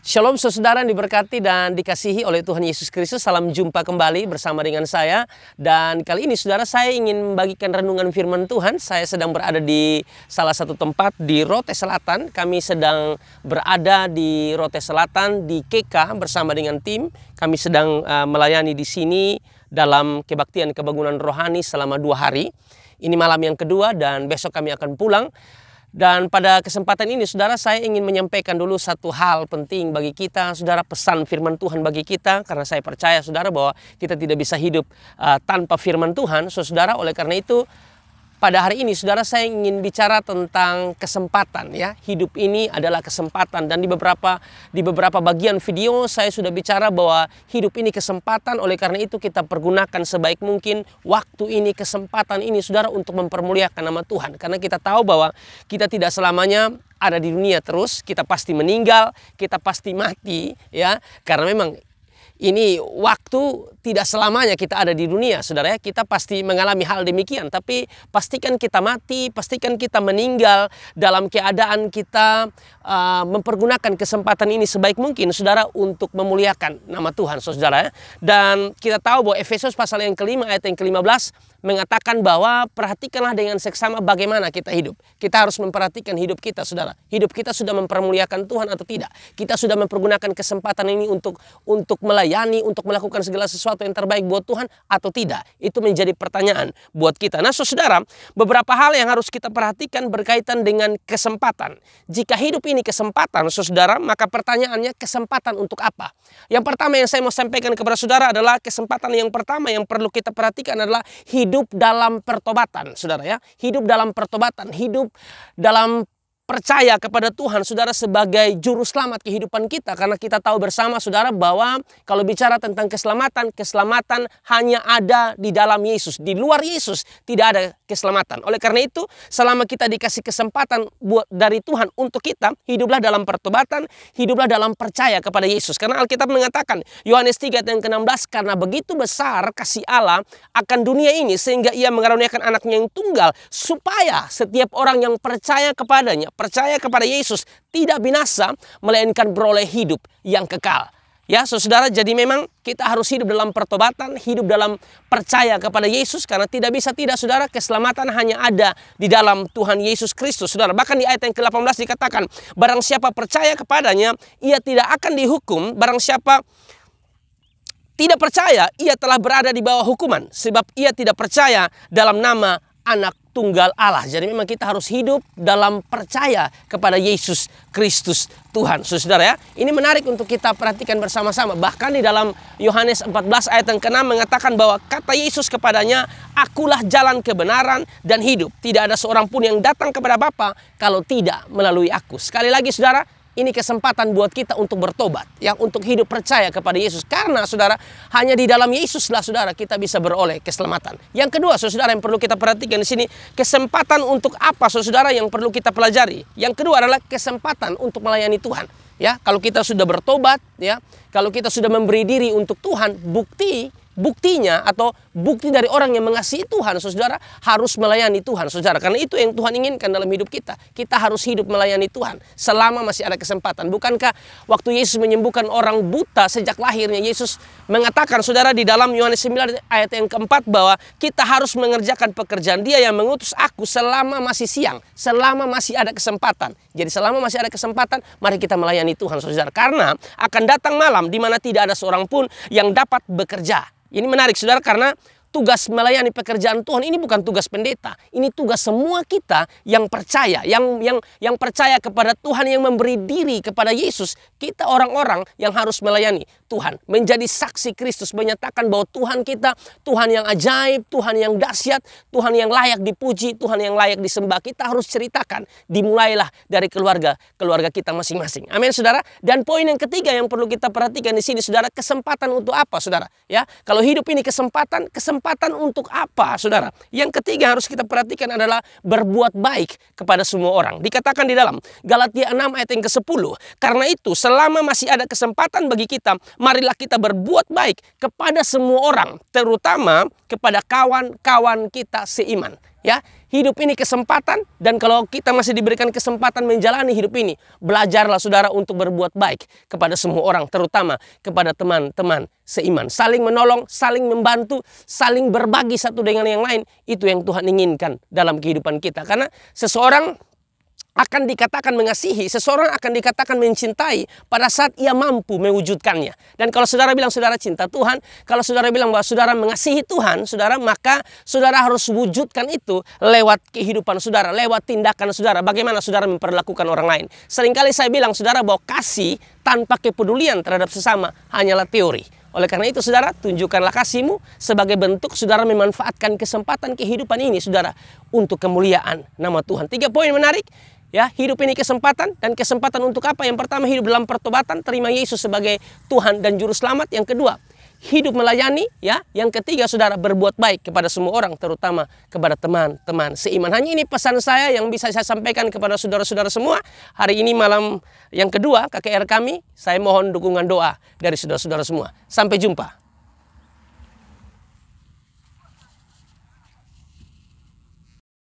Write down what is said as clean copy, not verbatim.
Shalom saudara yang diberkati dan dikasihi oleh Tuhan Yesus Kristus. Salam jumpa kembali bersama dengan saya. Dan kali ini saudara, saya ingin membagikan renungan firman Tuhan. Saya sedang berada di salah satu tempat di Rote Selatan. Kami sedang berada di Rote Selatan di KK bersama dengan tim. Kami sedang melayani di sini dalam kebaktian kebangunan rohani selama 2 hari. Ini malam yang kedua dan besok kami akan pulang. Dan pada kesempatan ini saudara, saya ingin menyampaikan dulu satu hal penting bagi kita, saudara, pesan firman Tuhan bagi kita. Karena saya percaya saudara bahwa kita tidak bisa hidup tanpa firman Tuhan. Saudara, oleh karena itu pada hari ini saudara, saya ingin bicara tentang kesempatan, ya. Hidup ini adalah kesempatan, dan di beberapa bagian video saya sudah bicara bahwa hidup ini kesempatan. Oleh karena itu kita pergunakan sebaik mungkin waktu ini, kesempatan ini saudara, untuk mempermuliakan nama Tuhan. Karena kita tahu bahwa kita tidak selamanya ada di dunia terus, kita pasti meninggal, kita pasti mati, ya. Karena memang ini waktu tidak selamanya kita ada di dunia, saudara, ya. Kita pasti mengalami hal demikian, tapi pastikan kita mati, pastikan kita meninggal dalam keadaan kita mempergunakan kesempatan ini sebaik mungkin, saudara, untuk memuliakan nama Tuhan, saudara, ya. Dan kita tahu bahwa Efesus pasal yang kelima ayat yang ke-15 mengatakan bahwa perhatikanlah dengan seksama bagaimana kita hidup. Kita harus memperhatikan hidup kita, saudara. Hidup kita sudah mempermuliakan Tuhan atau tidak? Kita sudah mempergunakan kesempatan ini untuk melayani, untuk melakukan segala sesuatu yang terbaik buat Tuhan atau tidak? Itu menjadi pertanyaan buat kita. Nah, saudara, beberapa hal yang harus kita perhatikan berkaitan dengan kesempatan. Jika hidup ini kesempatan, saudara, maka pertanyaannya, kesempatan untuk apa? Yang pertama yang saya mau sampaikan kepada saudara adalah kesempatan yang pertama yang perlu kita perhatikan adalah hidup dalam pertobatan, saudara, ya. Hidup dalam pertobatan, hidup dalam percaya kepada Tuhan, saudara, sebagai juru selamat kehidupan kita. Karena kita tahu bersama, saudara, bahwa kalau bicara tentang keselamatan, keselamatan hanya ada di dalam Yesus. Di luar Yesus tidak ada keselamatan. Oleh karena itu, selama kita dikasih kesempatan dari Tuhan untuk kita, hiduplah dalam pertobatan, hiduplah dalam percaya kepada Yesus. Karena Alkitab mengatakan, Yohanes 3 ayat yang ke-16, karena begitu besar kasih Allah akan dunia ini, sehingga ia mengaruniakan anaknya yang tunggal, supaya setiap orang yang percaya kepadanya, percaya kepada Yesus, tidak binasa, melainkan beroleh hidup yang kekal. Ya, saudara, jadi memang kita harus hidup dalam pertobatan, hidup dalam percaya kepada Yesus, karena tidak bisa tidak, saudara, keselamatan hanya ada di dalam Tuhan Yesus Kristus, saudara. Bahkan di ayat yang ke-18 dikatakan, barang siapa percaya kepadanya, ia tidak akan dihukum. Barang siapa tidak percaya, ia telah berada di bawah hukuman, sebab ia tidak percaya dalam nama Anak Tunggal Allah. Jadi memang kita harus hidup dalam percaya kepada Yesus Kristus Tuhan, saudara, ya. Ini menarik untuk kita perhatikan bersama-sama. Bahkan di dalam Yohanes 14 ayat yang ke-6 mengatakan bahwa kata Yesus kepadanya, akulah jalan kebenaran dan hidup. Tidak ada seorang pun yang datang kepada Bapa kalau tidak melalui aku. Sekali lagi, saudara, ini kesempatan buat kita untuk bertobat, yang untuk hidup percaya kepada Yesus. Karena, saudara, hanya di dalam Yesuslah, saudara, kita bisa beroleh keselamatan. Yang kedua, saudara, yang perlu kita perhatikan di sini, kesempatan untuk apa, saudara, yang perlu kita pelajari. Yang kedua adalah kesempatan untuk melayani Tuhan. Ya, kalau kita sudah bertobat, ya, kalau kita sudah memberi diri untuk Tuhan, buktinya atau bukti dari orang yang mengasihi Tuhan, saudara, harus melayani Tuhan, saudara. Karena itu yang Tuhan inginkan dalam hidup kita. Kita harus hidup melayani Tuhan selama masih ada kesempatan. Bukankah waktu Yesus menyembuhkan orang buta sejak lahirnya, Yesus mengatakan, saudara, di dalam Yohanes 9 ayat yang ke-4 bahwa kita harus mengerjakan pekerjaan Dia yang mengutus aku selama masih siang, selama masih ada kesempatan. Jadi selama masih ada kesempatan, mari kita melayani Tuhan, saudara. Karena akan datang malam di mana tidak ada seorang pun yang dapat bekerja. Ini menarik, saudara, karena tugas melayani pekerjaan Tuhan ini bukan tugas pendeta. Ini tugas semua kita yang percaya, yang percaya kepada Tuhan, yang memberi diri kepada Yesus. Kita orang-orang yang harus melayani Tuhan, menjadi saksi Kristus, menyatakan bahwa Tuhan kita, Tuhan yang ajaib, Tuhan yang dahsyat, Tuhan yang layak dipuji, Tuhan yang layak disembah. Kita harus ceritakan, dimulailah dari keluarga kita masing-masing. Amin, saudara. Dan poin yang ketiga yang perlu kita perhatikan di sini, saudara, kesempatan untuk apa, saudara? Ya, kalau hidup ini kesempatan untuk apa, saudara? Yang ketiga harus kita perhatikan adalah berbuat baik kepada semua orang. Dikatakan di dalam Galatia 6 ayat yang ke-10, karena itu selama masih ada kesempatan bagi kita, marilah kita berbuat baik kepada semua orang, terutama kepada kawan-kawan kita seiman. Ya, hidup ini kesempatan, dan kalau kita masih diberikan kesempatan menjalani hidup ini, belajarlah saudara untuk berbuat baik kepada semua orang, terutama kepada teman-teman seiman. Saling menolong, saling membantu, saling berbagi satu dengan yang lain. Itu yang Tuhan inginkan dalam kehidupan kita. Karena seseorang akan dikatakan mengasihi, seseorang akan dikatakan mencintai pada saat ia mampu mewujudkannya. Dan kalau saudara bilang saudara cinta Tuhan, kalau saudara bilang bahwa saudara mengasihi Tuhan, saudara, maka saudara harus wujudkan itu lewat kehidupan saudara, lewat tindakan saudara. Bagaimana saudara memperlakukan orang lain. Seringkali saya bilang saudara bahwa kasih tanpa kepedulian terhadap sesama hanyalah teori. Oleh karena itu saudara, tunjukkanlah kasihmu sebagai bentuk saudara memanfaatkan kesempatan kehidupan ini saudara untuk kemuliaan nama Tuhan. 3 poin menarik. Ya, hidup ini kesempatan, dan kesempatan untuk apa? Yang pertama, hidup dalam pertobatan, terima Yesus sebagai Tuhan dan Juru Selamat. Yang kedua, hidup melayani. Ya, yang ketiga, saudara, berbuat baik kepada semua orang, terutama kepada teman-teman seiman. Hanya ini pesan saya yang bisa saya sampaikan kepada saudara-saudara semua. Hari ini malam yang kedua KKR kami, saya mohon dukungan doa dari saudara-saudara semua. Sampai jumpa.